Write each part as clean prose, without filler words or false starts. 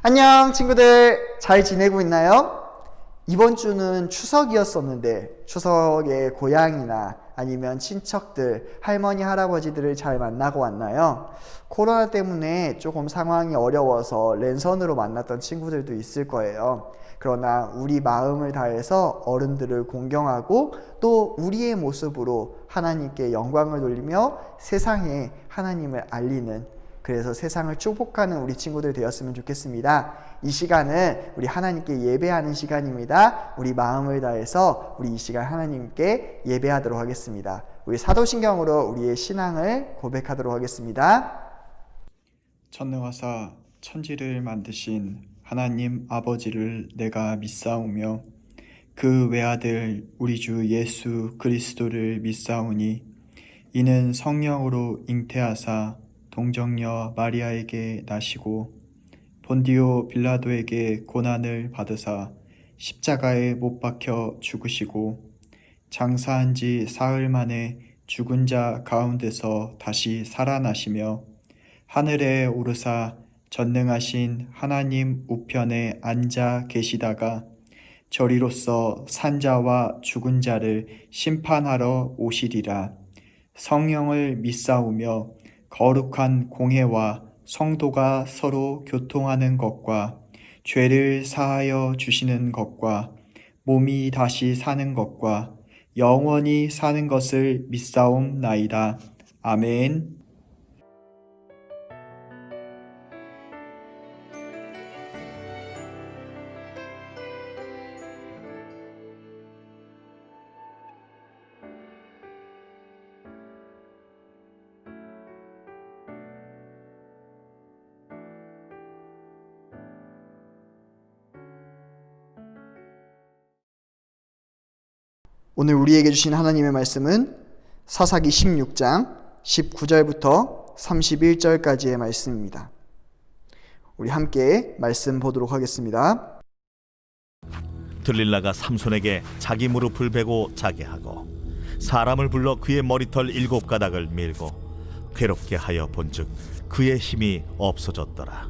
안녕 친구들, 잘 지내고 있나요? 이번 주는 추석이었었는데 추석에 고향이나 아니면 친척들, 할머니, 할아버지들을 잘 만나고 왔나요? 코로나 때문에 조금 상황이 어려워서 랜선으로 만났던 친구들도 있을 거예요. 그러나 우리 마음을 다해서 어른들을 공경하고 또 우리의 모습으로 하나님께 영광을 돌리며 세상에 하나님을 알리는, 그래서 세상을 축복하는 우리 친구들 되었으면 좋겠습니다. 이 시간은 우리 하나님께 예배하는 시간입니다. 우리 마음을 다해서 우리 이 시간 하나님께 예배하도록 하겠습니다. 우리 사도신경으로 우리의 신앙을 고백하도록 하겠습니다. 전능하사 천지를 만드신 하나님 아버지를 내가 믿사오며 그 외아들 우리 주 예수 그리스도를 믿사오니 이는 성령으로 잉태하사 동정녀 마리아에게 나시고 본디오 빌라도에게 고난을 받으사 십자가에 못 박혀 죽으시고 장사한 지 사흘 만에 죽은 자 가운데서 다시 살아나시며 하늘에 오르사 전능하신 하나님 우편에 앉아 계시다가 저리로서 산자와 죽은 자를 심판하러 오시리라. 성령을 믿사오며 거룩한 공회와 성도가 서로 교통하는 것과 죄를 사하여 주시는 것과 몸이 다시 사는 것과 영원히 사는 것을 믿사옵나이다. 아멘. 오늘 우리에게 주신 하나님의 말씀은 사사기 16장 19절부터 31절까지의 말씀입니다. 우리 함께 말씀 보도록 하겠습니다. 들릴라가 삼손에게 자기 무릎을 베고 자게 하고 사람을 불러 그의 머리털 7가닥을 밀고 괴롭게 하여 본즉 그의 힘이 없어졌더라.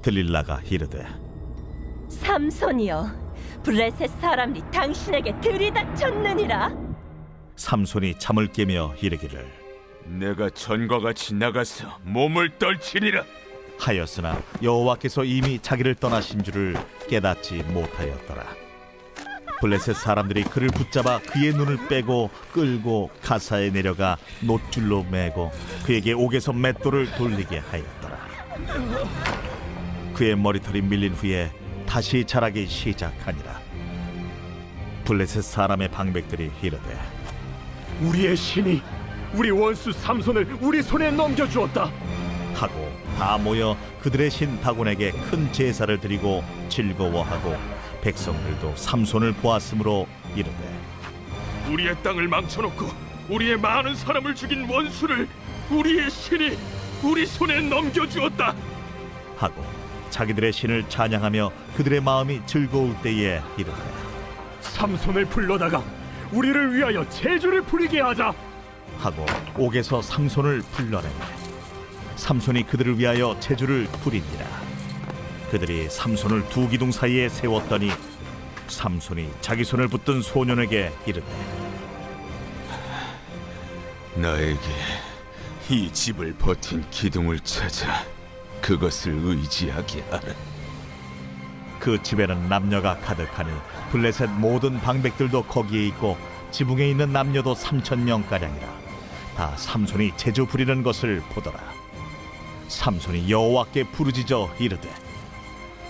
들릴라가 이르되 삼손이여, 블레셋 사람이 당신에게 들이닥쳤느니라. 삼손이 잠을 깨며 이르기를 내가 전과 같이 나가서 몸을 떨치리라 하였으나 여호와께서 이미 자기를 떠나신 줄을 깨닫지 못하였더라. 블레셋 사람들이 그를 붙잡아 그의 눈을 빼고 끌고 가사에 내려가 놋줄로 매고 그에게 옥에서 맷돌을 돌리게 하였더라. 그의 머리털이 밀린 후에 다시 자라기 시작하니라. 블레셋 사람의 방백들이 이르되 우리의 신이 우리 원수 삼손을 우리 손에 넘겨주었다 하고 다 모여 그들의 신 다곤에게 큰 제사를 드리고 즐거워하고 백성들도 삼손을 보았으므로 이르되 우리의 땅을 망쳐놓고 우리의 많은 사람을 죽인 원수를 우리의 신이 우리 손에 넘겨주었다 하고 자기들의 신을 찬양하며 그들의 마음이 즐거울 때에 이르되 삼손을 불러다가 우리를 위하여 제주를 부리게 하자 하고 옥에서 삼손을 불러내매 삼손이 그들을 위하여 제주를 부리니라. 그들이 삼손을 두 기둥 사이에 세웠더니 삼손이 자기 손을 붙든 소년에게 이르되 나에게 이 집을 버틴 기둥을 찾아 그것을 의지하게 하라. 그 집에는 남녀가 가득하니 블레셋 모든 방백들도 거기에 있고 지붕에 있는 남녀도 3,000명가량이라. 다 삼손이 제주 부리는 것을 보더라. 삼손이 여호와께 부르짖어 이르되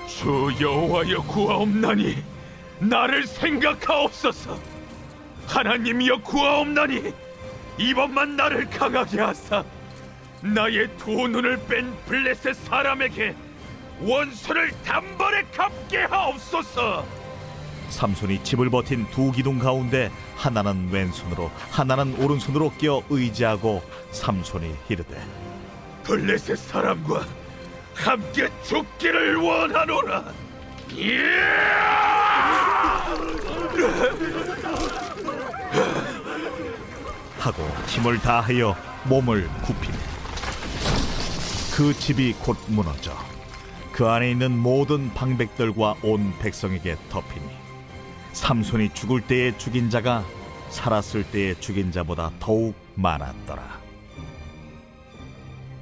주 여호와여 구하옵나니 나를 생각하옵소서. 하나님이여 구하옵나니 이번만 나를 강하게 하사 나의 두 눈을 뺀 블레셋 사람에게 원수를 단번에 갚게 하옵소서. 삼손이 집을 버틴 두 기둥 가운데 하나는 왼손으로 하나는 오른손으로 끼어 의지하고 삼손이 이르되 블레셋 사람과 함께 죽기를 원하노라. 하고 힘을 다하여 몸을 굽히매 그 집이 곧 무너져 그 안에 있는 모든 방백들과 온 백성에게 덮이니 삼손이 죽을 때에 죽인 자가 살았을 때에 죽인 자보다 더욱 많았더라.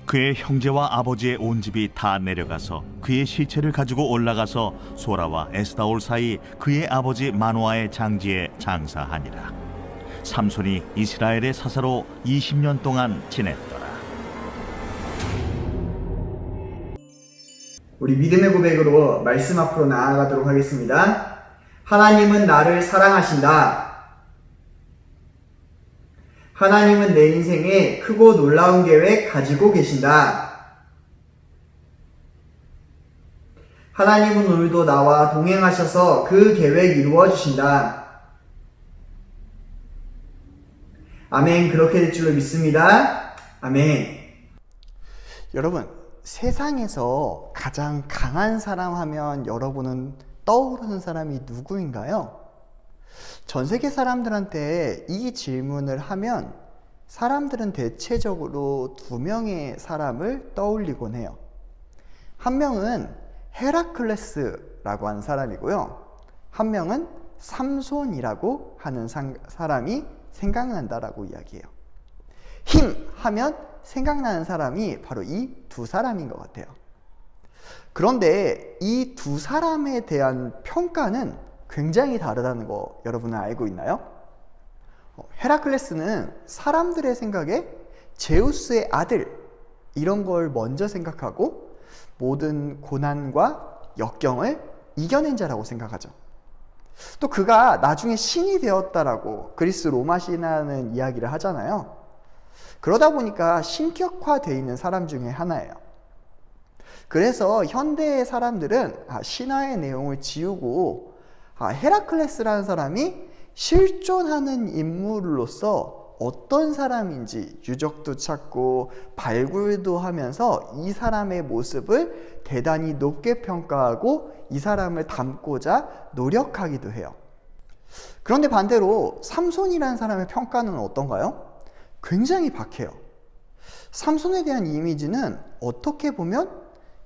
그의 형제와 아버지의 온 집이 다 내려가서 그의 시체를 가지고 올라가서 소라와 에스다올 사이 그의 아버지 마노아의 장지에 장사하니라. 삼손이 이스라엘의 사사로 20년 동안 지냈더라. 우리 믿음의 고백으로 말씀 앞으로 나아가도록 하겠습니다. 하나님은 나를 사랑하신다. 하나님은 내 인생에 크고 놀라운 계획 가지고 계신다. 하나님은 오늘도 나와 동행하셔서 그 계획 이루어 주신다. 아멘. 그렇게 될 줄로 믿습니다. 아멘. 여러분, 세상에서 가장 강한 사람 하면 여러분은 떠오르는 사람이 누구인가요? 전 세계 사람들한테 이 질문을 하면 사람들은 대체적으로 두 명의 사람을 떠올리곤 해요. 한 명은 헤라클레스라고 하는 사람이고요. 한 명은 삼손이라고 하는 사람이 생각난다라고 이야기해요. 힘 하면 생각나는 사람이 바로 이 두 사람인 것 같아요. 그런데 이 두 사람에 대한 평가는 굉장히 다르다는 거 여러분은 알고 있나요? 헤라클레스는 사람들의 생각에 제우스의 아들 이런 걸 먼저 생각하고 모든 고난과 역경을 이겨낸 자라고 생각하죠. 또 그가 나중에 신이 되었다라고 그리스 로마 신화는 이야기를 하잖아요. 그러다 보니까 신격화되어 있는 사람 중에 하나예요. 그래서 현대의 사람들은 신화의 내용을 지우고 헤라클레스라는 사람이 실존하는 인물로서 어떤 사람인지 유적도 찾고 발굴도 하면서 이 사람의 모습을 대단히 높게 평가하고 이 사람을 닮고자 노력하기도 해요. 그런데 반대로 삼손이라는 사람의 평가는 어떤가요? 굉장히 박해요. 삼손에 대한 이미지는 어떻게 보면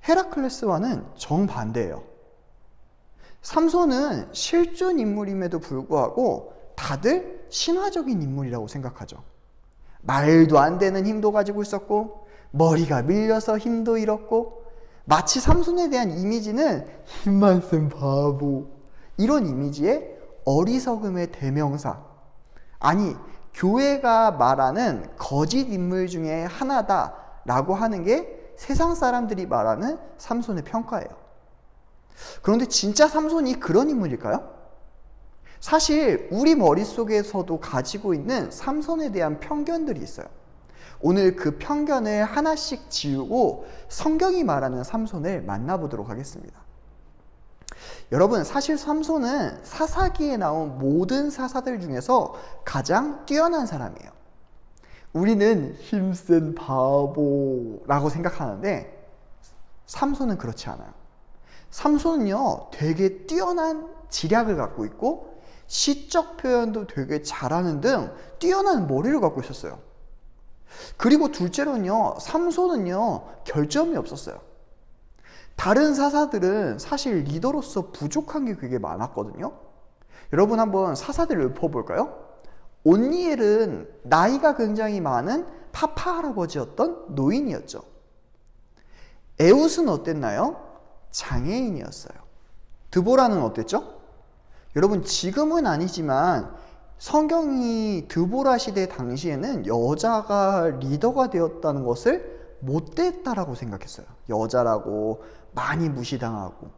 헤라클레스와는 정반대예요. 삼손은 실존 인물임에도 불구하고 다들 신화적인 인물이라고 생각하죠. 말도 안 되는 힘도 가지고 있었고 머리가 밀려서 힘도 잃었고 마치 삼손에 대한 이미지는 힘만 센 바보 이런 이미지의 어리석음의 대명사, 아니 교회가 말하는 거짓 인물 중에 하나다라고 하는 게 세상 사람들이 말하는 삼손의 평가예요. 그런데 진짜 삼손이 그런 인물일까요? 사실 우리 머릿속에서도 가지고 있는 삼손에 대한 편견들이 있어요. 오늘 그 편견을 하나씩 지우고 성경이 말하는 삼손을 만나보도록 하겠습니다. 여러분, 사실 삼손은 사사기에 나온 모든 사사들 중에서 가장 뛰어난 사람이에요. 우리는 힘센 바보라고 생각하는데 삼손은 그렇지 않아요. 삼손은요, 되게 뛰어난 지략을 갖고 있고 시적 표현도 되게 잘하는 등 뛰어난 머리를 갖고 있었어요. 그리고 둘째로는요, 삼손은요, 결점이 없었어요. 다른 사사들은 사실 리더로서 부족한 게 되게 많았거든요. 여러분 한번 사사들을 읊어볼까요? 온니엘은 나이가 굉장히 많은 파파 할아버지였던 노인이었죠. 에웃은 어땠나요? 장애인이었어요. 드보라는 어땠죠? 여러분 지금은 아니지만 성경이 드보라 시대 당시에는 여자가 리더가 되었다는 것을 못됐다라고 생각했어요. 여자라고 많이 무시당하고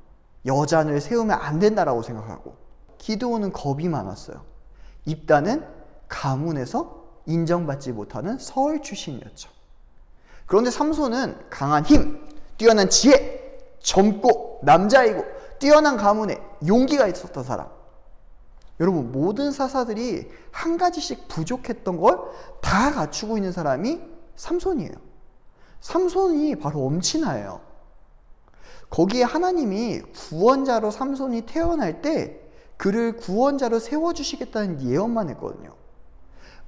여잔을 세우면 안 된다라고 생각하고 기드온은 겁이 많았어요. 입다는 가문에서 인정받지 못하는 서울 출신이었죠. 그런데 삼손은 강한 힘, 뛰어난 지혜, 젊고 남자이고 뛰어난 가문에 용기가 있었던 사람. 여러분 모든 사사들이 한 가지씩 부족했던 걸 다 갖추고 있는 사람이 삼손이에요. 삼손이 바로 엄친아예요. 거기에 하나님이 구원자로 삼손이 태어날 때 그를 구원자로 세워주시겠다는 예언만 했거든요.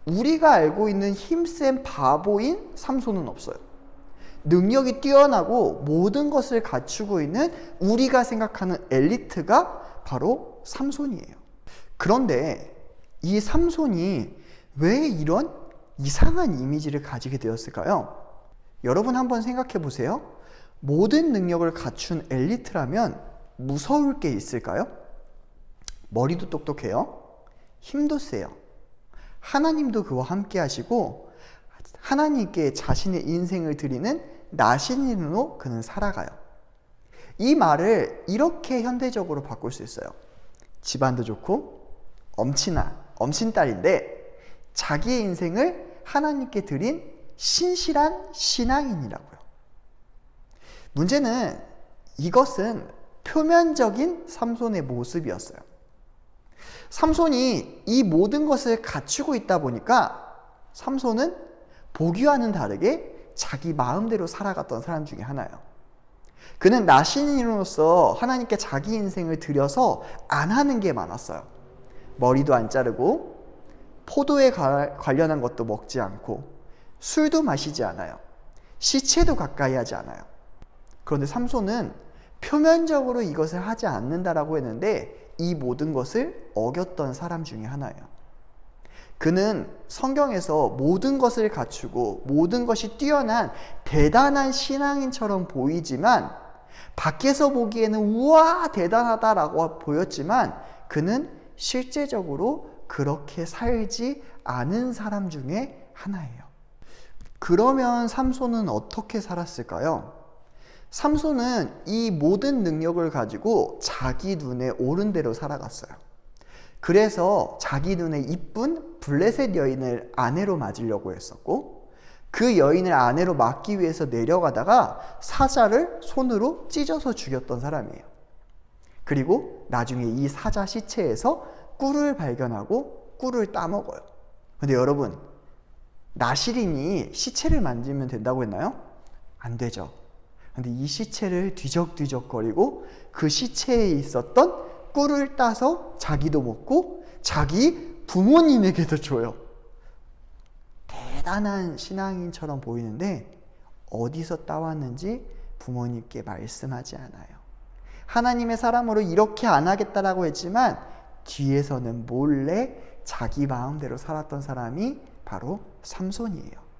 우리가 알고 있는 힘센 바보인 삼손은 없어요. 능력이 뛰어나고 모든 것을 갖추고 있는 우리가 생각하는 엘리트가 바로 삼손이에요. 그런데 이 삼손이 왜 이런 이상한 이미지를 가지게 되었을까요? 여러분 한번 생각해 보세요. 모든 능력을 갖춘 엘리트라면 무서울 게 있을까요? 머리도 똑똑해요. 힘도 세요. 하나님도 그와 함께 하시고 하나님께 자신의 인생을 드리는 나신인으로 그는 살아가요. 이 말을 이렇게 현대적으로 바꿀 수 있어요. 집안도 좋고 엄친딸인데 자기의 인생을 하나님께 드린 신실한 신앙인이라고요. 문제는 이것은 표면적인 삼손의 모습이었어요. 삼손이 이 모든 것을 갖추고 있다 보니까 삼손은 보기와는 다르게 자기 마음대로 살아갔던 사람 중에 하나예요. 그는 나신인으로서 하나님께 자기 인생을 드려서 안 하는 게 많았어요. 머리도 안 자르고 포도에 관련한 것도 먹지 않고 술도 마시지 않아요. 시체도 가까이 하지 않아요. 그런데 삼손은 표면적으로 이것을 하지 않는다라고 했는데 이 모든 것을 어겼던 사람 중에 하나예요. 그는 성경에서 모든 것을 갖추고 모든 것이 뛰어난 대단한 신앙인처럼 보이지만 밖에서 보기에는 우와 대단하다라고 보였지만 그는 실제적으로 그렇게 살지 않은 사람 중에 하나예요. 그러면 삼손은 어떻게 살았을까요? 삼손은 이 모든 능력을 가지고 자기 눈에 옳은 대로 살아갔어요. 그래서 자기 눈에 이쁜 블레셋 여인을 아내로 맞으려고 했었고 그 여인을 아내로 맞기 위해서 내려가다가 사자를 손으로 찢어서 죽였던 사람이에요. 그리고 나중에 이 사자 시체에서 꿀을 발견하고 꿀을 따먹어요. 근데 여러분, 나실인이 시체를 만지면 된다고 했나요? 안 되죠. 근데 이 시체를 뒤적뒤적거리고 그 시체에 있었던 꿀을 따서 자기도 먹고 자기 부모님에게도 줘요. 대단한 신앙인처럼 보이는데 어디서 따왔는지 부모님께 말씀하지 않아요. 하나님의 사람으로 이렇게 안 하겠다라고 했지만 뒤에서는 몰래 자기 마음대로 살았던 사람이 바로 삼손이에요.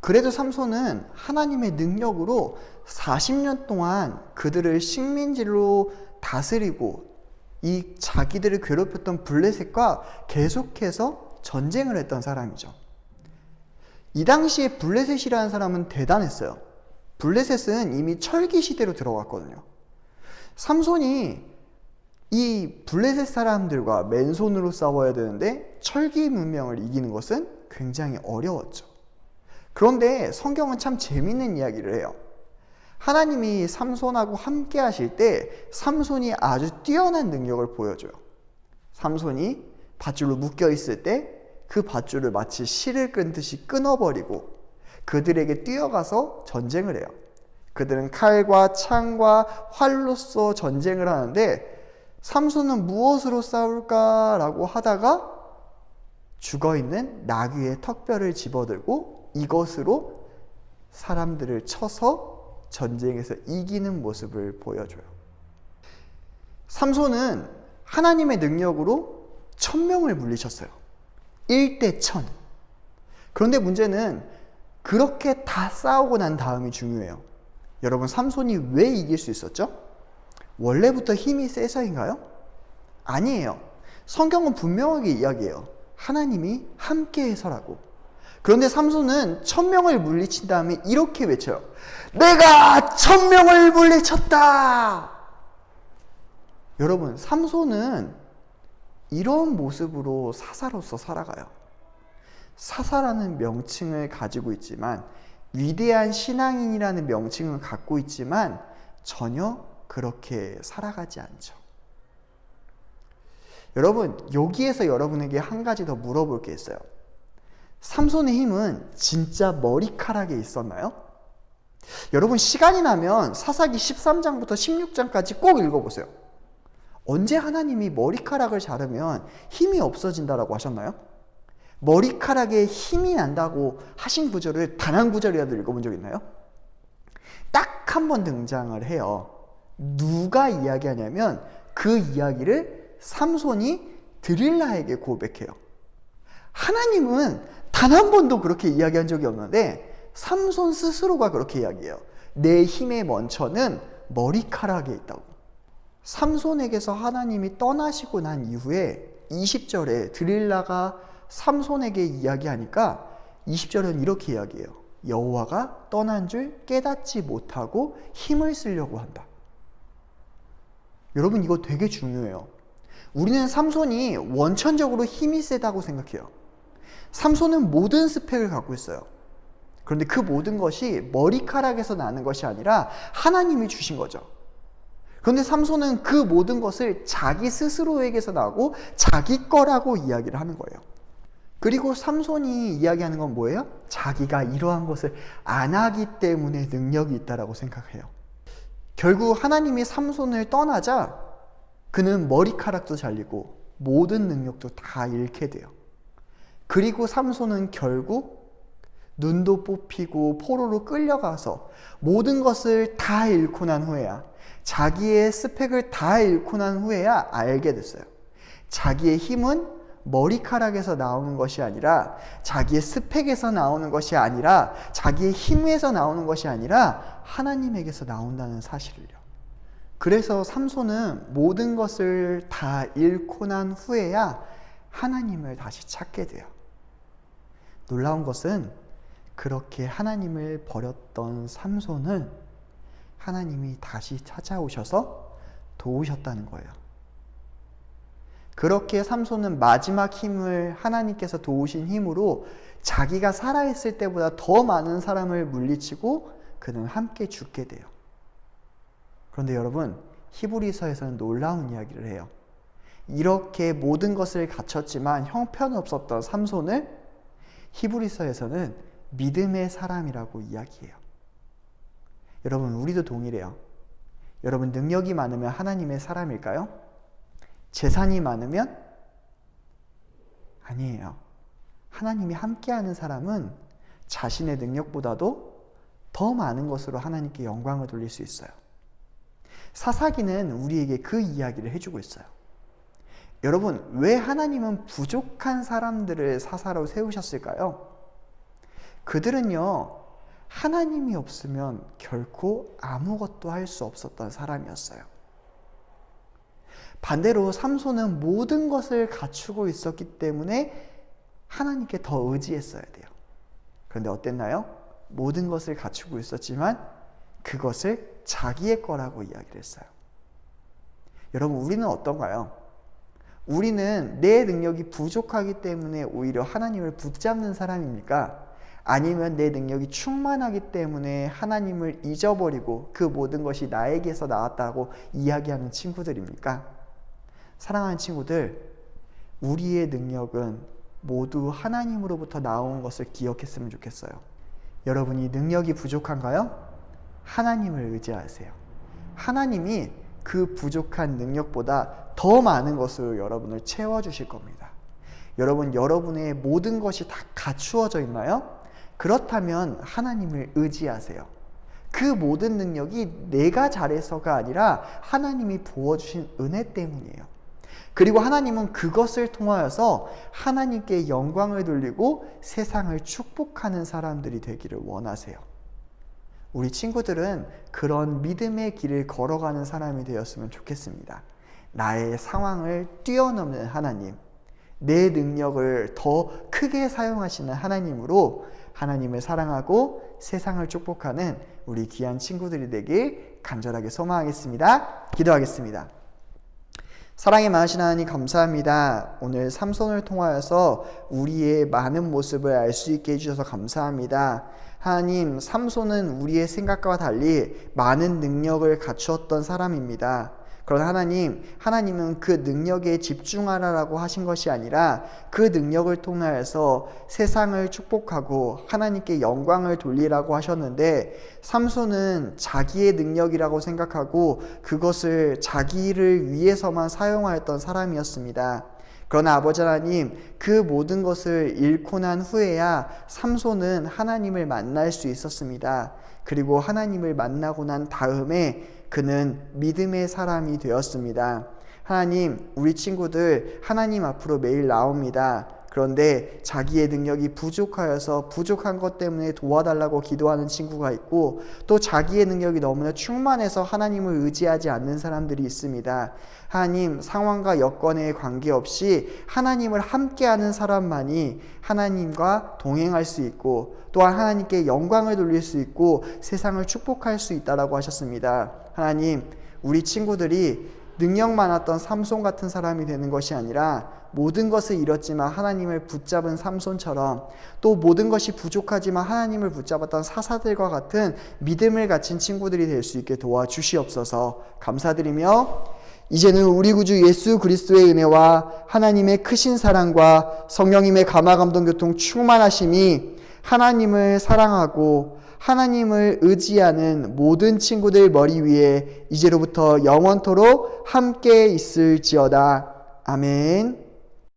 그래도 삼손은 하나님의 능력으로 40년 동안 그들을 식민지로 다스리고 이 자기들을 괴롭혔던 블레셋과 계속해서 전쟁을 했던 사람이죠. 이 당시에 블레셋이라는 사람은 대단했어요. 블레셋은 이미 철기 시대로 들어갔거든요. 삼손이 이 블레셋 사람들과 맨손으로 싸워야 되는데 철기 문명을 이기는 것은 굉장히 어려웠죠. 그런데 성경은 참 재밌는 이야기를 해요. 하나님이 삼손하고 함께 하실 때 삼손이 아주 뛰어난 능력을 보여줘요. 삼손이 밧줄로 묶여 있을 때 그 밧줄을 마치 실을 끊듯이 끊어버리고 그들에게 뛰어가서 전쟁을 해요. 그들은 칼과 창과 활로서 전쟁을 하는데 삼손은 무엇으로 싸울까라고 하다가 죽어있는 나귀의 턱뼈를 집어들고 이것으로 사람들을 쳐서 전쟁에서 이기는 모습을 보여줘요. 삼손은 하나님의 능력으로 1000명을 물리쳤어요. 1대 1000. 그런데 문제는 그렇게 다 싸우고 난 다음이 중요해요. 여러분, 삼손이 왜 이길 수 있었죠? 원래부터 힘이 세서인가요? 아니에요. 성경은 분명하게 이야기해요. 하나님이 함께해서라고. 그런데 삼손은 1000명을 물리친 다음에 이렇게 외쳐요. 내가 1000명을 물리쳤다! 여러분, 삼손은 이런 모습으로 사사로서 살아가요. 사사라는 명칭을 가지고 있지만 위대한 신앙인이라는 명칭을 갖고 있지만 전혀 그렇게 살아가지 않죠. 여러분, 여기에서 여러분에게 한 가지 더 물어볼 게 있어요. 삼손의 힘은 진짜 머리카락에 있었나요? 여러분, 시간이 나면 사사기 13장부터 16장까지 꼭 읽어보세요. 언제 하나님이 머리카락을 자르면 힘이 없어진다라고 하셨나요? 머리카락에 힘이 난다고 하신 구절을 단 한 구절이라도 읽어본 적 있나요? 딱 한 번 등장을 해요. 누가 이야기하냐면 그 이야기를 삼손이 드릴라에게 고백해요. 하나님은 단 한 번도 그렇게 이야기한 적이 없는데 삼손 스스로가 그렇게 이야기해요. 내 힘의 먼저는 머리카락에 있다고. 삼손에게서 하나님이 떠나시고 난 이후에 20절에 드릴라가 삼손에게 이야기하니까 20절은 이렇게 이야기해요. 여호와가 떠난 줄 깨닫지 못하고 힘을 쓰려고 한다. 여러분, 이거 되게 중요해요. 우리는 삼손이 원천적으로 힘이 세다고 생각해요. 삼손은 모든 스펙을 갖고 있어요. 그런데 그 모든 것이 머리카락에서 나는 것이 아니라 하나님이 주신 거죠. 그런데 삼손은 그 모든 것을 자기 스스로에게서 나고 자기 거라고 이야기를 하는 거예요. 그리고 삼손이 이야기하는 건 뭐예요? 자기가 이러한 것을 안 하기 때문에 능력이 있다라고 생각해요. 결국 하나님이 삼손을 떠나자 그는 머리카락도 잘리고 모든 능력도 다 잃게 돼요. 그리고 삼손은 결국 눈도 뽑히고 포로로 끌려가서 모든 것을 다 잃고 난 후에야, 자기의 스펙을 다 잃고 난 후에야 알게 됐어요. 자기의 힘은 머리카락에서 나오는 것이 아니라, 자기의 스펙에서 나오는 것이 아니라, 자기의 힘에서 나오는 것이 아니라 하나님에게서 나온다는 사실을요. 그래서 삼손은 모든 것을 다 잃고 난 후에야 하나님을 다시 찾게 돼요. 놀라운 것은 그렇게 하나님을 버렸던 삼손을 하나님이 다시 찾아오셔서 도우셨다는 거예요. 그렇게 삼손은 마지막 힘을 하나님께서 도우신 힘으로 자기가 살아있을 때보다 더 많은 사람을 물리치고 그는 함께 죽게 돼요. 그런데 여러분, 히브리서에서는 놀라운 이야기를 해요. 이렇게 모든 것을 갖췄지만 형편없었던 삼손을 히브리서에서는 믿음의 사람이라고 이야기해요. 여러분, 우리도 동일해요. 여러분, 능력이 많으면 하나님의 사람일까요? 재산이 많으면? 아니에요. 하나님이 함께하는 사람은 자신의 능력보다도 더 많은 것으로 하나님께 영광을 돌릴 수 있어요. 사사기는 우리에게 그 이야기를 해주고 있어요. 여러분, 왜 하나님은 부족한 사람들을 사사로 세우셨을까요? 그들은요, 하나님이 없으면 결코 아무것도 할 수 없었던 사람이었어요. 반대로 삼손은 모든 것을 갖추고 있었기 때문에 하나님께 더 의지했어야 돼요. 그런데 어땠나요? 모든 것을 갖추고 있었지만 그것을 자기의 거라고 이야기를 했어요. 여러분, 우리는 어떤가요? 우리는 내 능력이 부족하기 때문에 오히려 하나님을 붙잡는 사람입니까? 아니면 내 능력이 충만하기 때문에 하나님을 잊어버리고 그 모든 것이 나에게서 나왔다고 이야기하는 친구들입니까? 사랑하는 친구들, 우리의 능력은 모두 하나님으로부터 나온 것을 기억했으면 좋겠어요. 여러분이 능력이 부족한가요? 하나님을 의지하세요. 하나님이 그 부족한 능력보다 더 많은 것으로 여러분을 채워주실 겁니다. 여러분, 여러분의 모든 것이 다 갖추어져 있나요? 그렇다면 하나님을 의지하세요. 그 모든 능력이 내가 잘해서가 아니라 하나님이 부어주신 은혜 때문이에요. 그리고 하나님은 그것을 통하여서 하나님께 영광을 돌리고 세상을 축복하는 사람들이 되기를 원하세요. 우리 친구들은 그런 믿음의 길을 걸어가는 사람이 되었으면 좋겠습니다. 나의 상황을 뛰어넘는 하나님, 내 능력을 더 크게 사용하시는 하나님으로 하나님을 사랑하고 세상을 축복하는 우리 귀한 친구들이 되길 간절하게 소망하겠습니다. 기도하겠습니다. 사랑이 많으신 하나님, 감사합니다. 오늘 삼손을 통하여서 우리의 많은 모습을 알 수 있게 해주셔서 감사합니다. 하나님, 삼손은 우리의 생각과 달리 많은 능력을 갖추었던 사람입니다. 그러나 하나님은 그 능력에 집중하라고 하신 것이 아니라 그 능력을 통하여서 세상을 축복하고 하나님께 영광을 돌리라고 하셨는데, 삼손은 자기의 능력이라고 생각하고 그것을 자기를 위해서만 사용하였던 사람이었습니다. 그러나 아버지 하나님, 그 모든 것을 잃고 난 후에야 삼손은 하나님을 만날 수 있었습니다. 그리고 하나님을 만나고 난 다음에 그는 믿음의 사람이 되었습니다. 하나님, 우리 친구들 하나님 앞으로 매일 나옵니다. 그런데 자기의 능력이 부족하여서 부족한 것 때문에 도와달라고 기도하는 친구가 있고, 또 자기의 능력이 너무나 충만해서 하나님을 의지하지 않는 사람들이 있습니다. 하나님, 상황과 여건에 관계없이 하나님을 함께하는 사람만이 하나님과 동행할 수 있고, 또한 하나님께 영광을 돌릴 수 있고 세상을 축복할 수 있다라고 하셨습니다. 하나님, 우리 친구들이 능력 많았던 삼손 같은 사람이 되는 것이 아니라 모든 것을 잃었지만 하나님을 붙잡은 삼손처럼, 또 모든 것이 부족하지만 하나님을 붙잡았던 사사들과 같은 믿음을 가진 친구들이 될 수 있게 도와주시옵소서. 감사드리며 이제는 우리 구주 예수 그리스도의 은혜와 하나님의 크신 사랑과 성령님의 감화감동교통 충만하심이 하나님을 사랑하고 하나님을 의지하는 모든 친구들 머리 위에 이제로부터 영원토록 함께 있을지어다. 아멘.